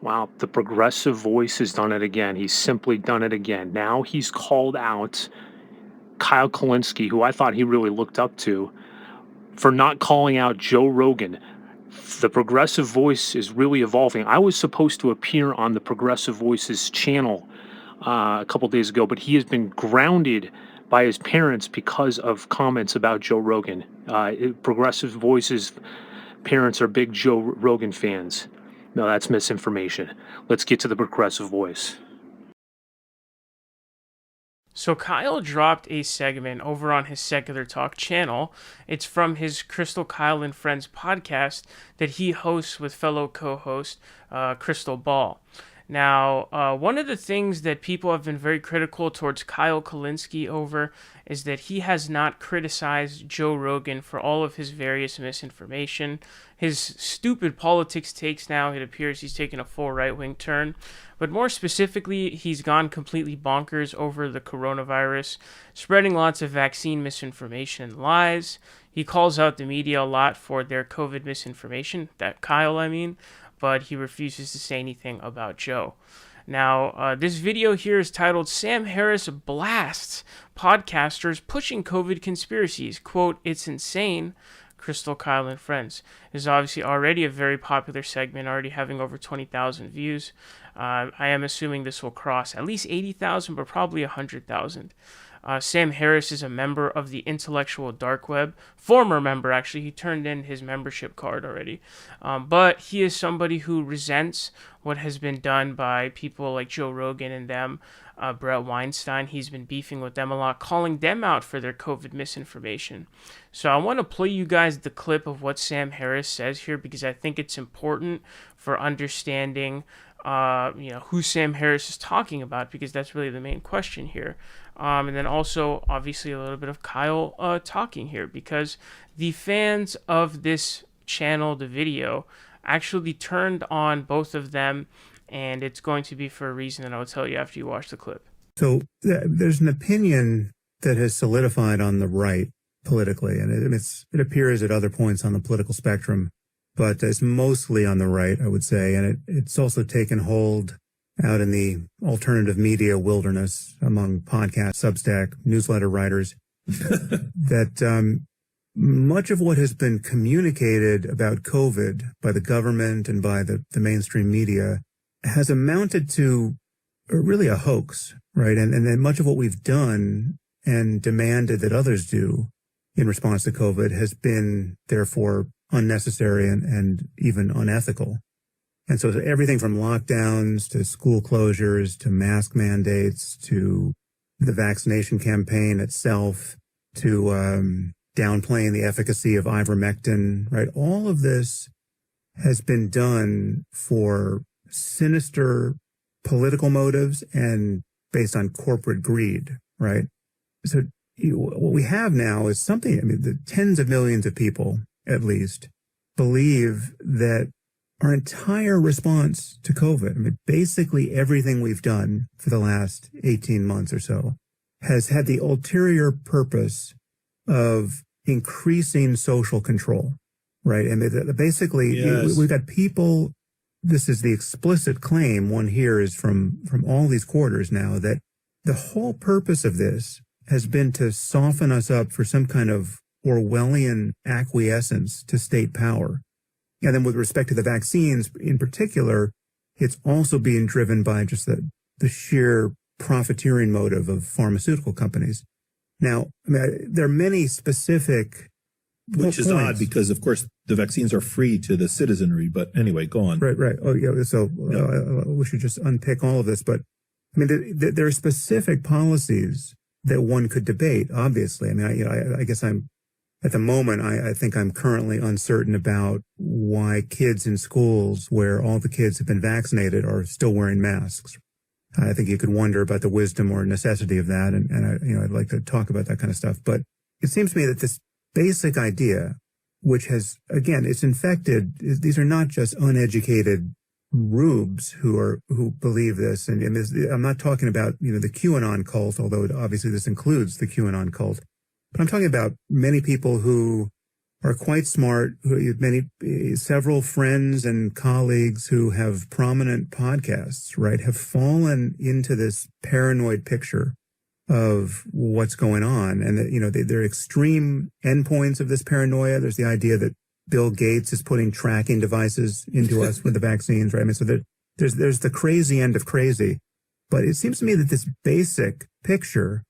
Wow, the progressive voice has done it again. He's simply done it again. Now he's called out Kyle Kalinske, who I thought he really looked up to, for not calling out Joe Rogan. The progressive voice is really evolving. I was supposed to appear on the Progressive Voices channel a couple days ago, but he has been grounded by his parents because of comments about Joe Rogan. Progressive Voices parents are big Joe Rogan fans. No, that's misinformation. Let's get to the Progressive Voice. So Kyle dropped a segment over on his Secular Talk channel. It's from his Crystal Kyle and Friends podcast that he hosts with fellow co-host Crystal Ball. Now, one of the things that people have been very critical towards Kyle Kalinske over is that he has not criticized Joe Rogan for all of his various misinformation. His stupid politics takes now, it appears he's taken a full right-wing turn. But more specifically, he's gone completely bonkers over the coronavirus, spreading lots of vaccine misinformation and lies. He calls out the media a lot for their COVID misinformation, that Kyle, I mean, but he refuses to say anything about Joe. Now, this video here is titled Sam Harris Blasts Podcasters Pushing COVID Conspiracies. Quote, "It's insane." Crystal, Kyle, and Friends is obviously already a very popular segment, already having over 20,000 views. I am assuming this will cross at least 80,000, but probably 100,000. Sam Harris is a member of the intellectual dark web, former member actually. He turned in his membership card already. But he is somebody who resents what has been done by people like Joe Rogan and them. Brett Weinstein, he's been beefing with them a lot, calling them out for their COVID misinformation. So I want to play you guys the clip of what Sam Harris says here because I think it's important for understanding who Sam Harris is talking about, because that's really the main question here. And then also, obviously, a little bit of Kyle talking here, because the fans of this channel, the video, actually turned on both of them, and it's going to be for a reason that I'll tell you after you watch the clip. So there's an opinion that has solidified on the right politically, and it appears at other points on the political spectrum, but it's mostly on the right, I would say, and it's also taken hold out in the alternative media wilderness among podcast, Substack, newsletter writers, that much of what has been communicated about COVID by the government and by the mainstream media has amounted to really a hoax, right? And then much of what we've done and demanded that others do in response to COVID has been, therefore, unnecessary and even unethical. And so everything from lockdowns to school closures to mask mandates to the vaccination campaign itself to downplaying the efficacy of ivermectin, right? All of this has been done for sinister political motives and based on corporate greed, right? So what we have now is something, the tens of millions of people, at least, believe that our entire response to COVID, basically everything we've done for the last 18 months or so, has had the ulterior purpose of increasing social control, right? And basically, yes, we've got people, this is the explicit claim one hears from all these quarters now, that the whole purpose of this has been to soften us up for some kind of Orwellian acquiescence to state power. And then with respect to the vaccines in particular, it's also being driven by just the sheer profiteering motive of pharmaceutical companies. Now, there are many specific Which is odd because, of course, the vaccines are free to the citizenry. But anyway, go on. Right. Oh, yeah. So we should just unpick all of this. But there are specific policies that one could debate, obviously. I guess at the moment, I think I'm currently uncertain about why kids in schools where all the kids have been vaccinated are still wearing masks. I think you could wonder about the wisdom or necessity of that, and I'd like to talk about that kind of stuff. But it seems to me that this basic idea, which has, again, it's infected, these are not just uneducated rubes who believe this, and I'm not talking about the QAnon cult, although obviously this includes the QAnon cult. But I'm talking about many people who are quite smart, several friends and colleagues who have prominent podcasts, right, have fallen into this paranoid picture of what's going on. And that, there are extreme endpoints of this paranoia. There's the idea that Bill Gates is putting tracking devices into us with the vaccines, right? I mean, so there's the crazy end of crazy. But it seems to me that this basic picture,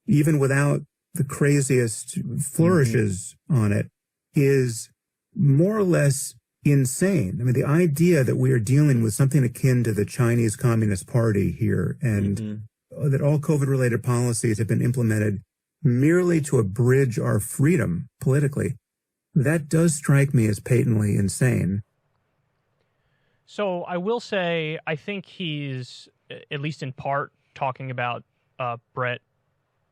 even without the craziest flourishes on it, is more or less insane. I mean, the idea that we are dealing with something akin to the Chinese Communist Party here, and that all COVID-related policies have been implemented merely to abridge our freedom politically, that does strike me as patently insane. So I will say, I think he's, at least in part, talking about Brett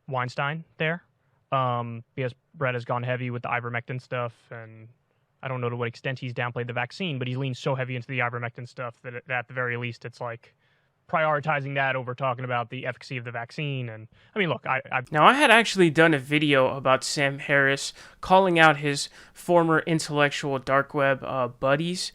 Weinstein there, because Brett has gone heavy with the ivermectin stuff, and I don't know to what extent he's downplayed the vaccine, but he's leaned so heavy into the ivermectin stuff that at the very least it's like prioritizing that over talking about the efficacy of the vaccine. And I mean, look, Now, I had actually done a video about Sam Harris calling out his former intellectual dark web buddies.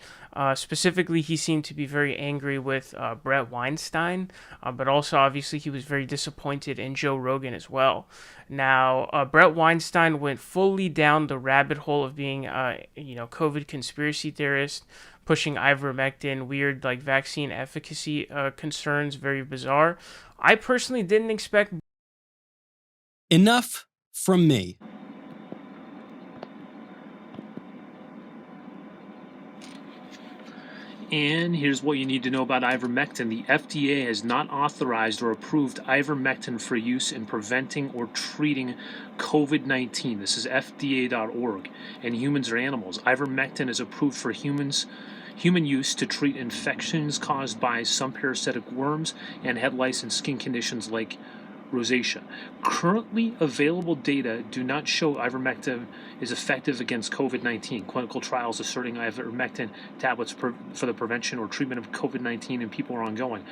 Specifically, he seemed to be very angry with Brett Weinstein, but also obviously he was very disappointed in Joe Rogan as well. Now, Brett Weinstein went fully down the rabbit hole of being, COVID conspiracy theorist, pushing ivermectin, weird like vaccine efficacy concerns, very bizarre. I personally didn't expect. Enough from me. And here's what you need to know about ivermectin. The FDA has not authorized or approved ivermectin for use in preventing or treating COVID-19. This is FDA.org. And humans or animals. Ivermectin is approved for human use to treat infections caused by some parasitic worms and head lice and skin conditions like rosacea. Currently available data do not show ivermectin is effective against COVID-19. Clinical trials asserting ivermectin tablets for the prevention or treatment of COVID-19 in people are ongoing.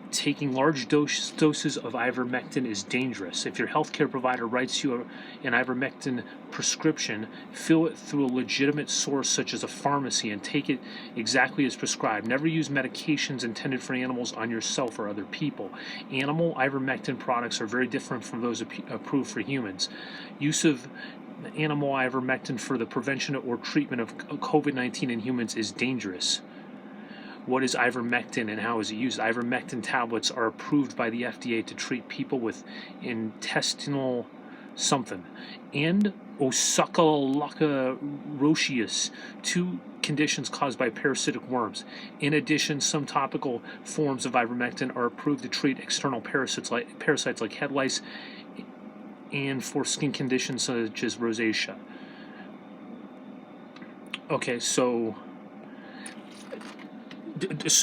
Taking large doses of ivermectin is dangerous. If your healthcare provider writes you an ivermectin prescription, fill it through a legitimate source such as a pharmacy and take it exactly as prescribed. Never use medications intended for animals on yourself or other people. Animal ivermectin products are very different from those approved for humans. Use of animal ivermectin for the prevention or treatment of COVID-19 in humans is dangerous. What is ivermectin and how is it used? Ivermectin tablets are approved by the FDA to treat people with intestinal something and Osaka-Laka-Rotius, two conditions caused by parasitic worms. In addition, some topical forms of ivermectin are approved to treat external parasites like head lice and for skin conditions such as rosacea. Okay, so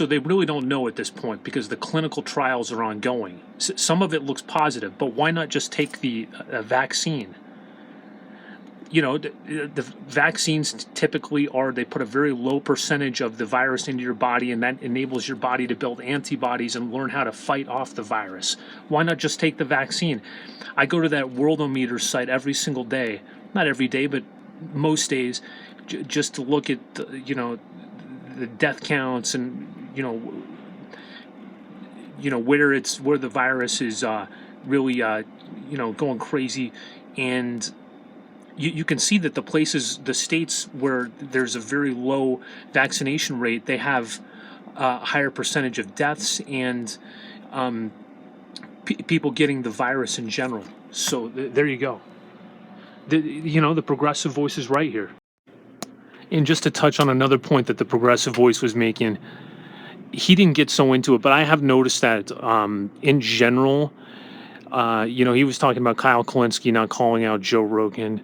they really don't know at this point because the clinical trials are ongoing. Some of it looks positive, but why not just take the vaccine? The vaccines typically they put a very low percentage of the virus into your body, and that enables your body to build antibodies and learn how to fight off the virus. Why not just take the vaccine? I go to that Worldometer site every single day, not every day, but most days, just to look at, the death counts and where the virus is really going crazy, and you can see that the states where there's a very low vaccination rate, they have a higher percentage of deaths and people getting the virus in general. So there you go. The progressive voice is right here. And just to touch on another point that the progressive voice was making, he didn't get so into it, but I have noticed that in general, he was talking about Kyle Kalinske not calling out Joe Rogan.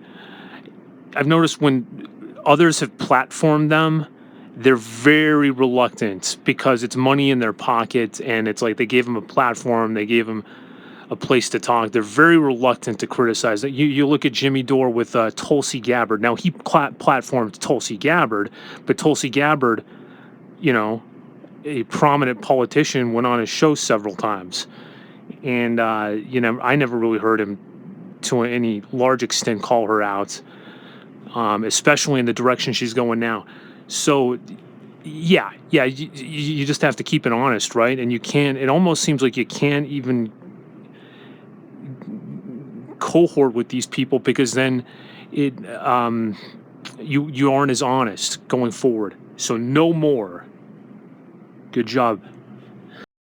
I've noticed when others have platformed them, they're very reluctant because it's money in their pocket, and it's like they gave him a platform, they gave him a place to talk. They're very reluctant to criticize it. You look at Jimmy Dore with Tulsi Gabbard. Now, he platformed Tulsi Gabbard, but Tulsi Gabbard, a prominent politician, went on his show several times. And, I never really heard him to any large extent call her out. especially in the direction she's going now. So, yeah, you just have to keep it honest, right? And you can't. It almost seems like you can't even cohort with these people because then it you aren't as honest going forward. So no more. Good job.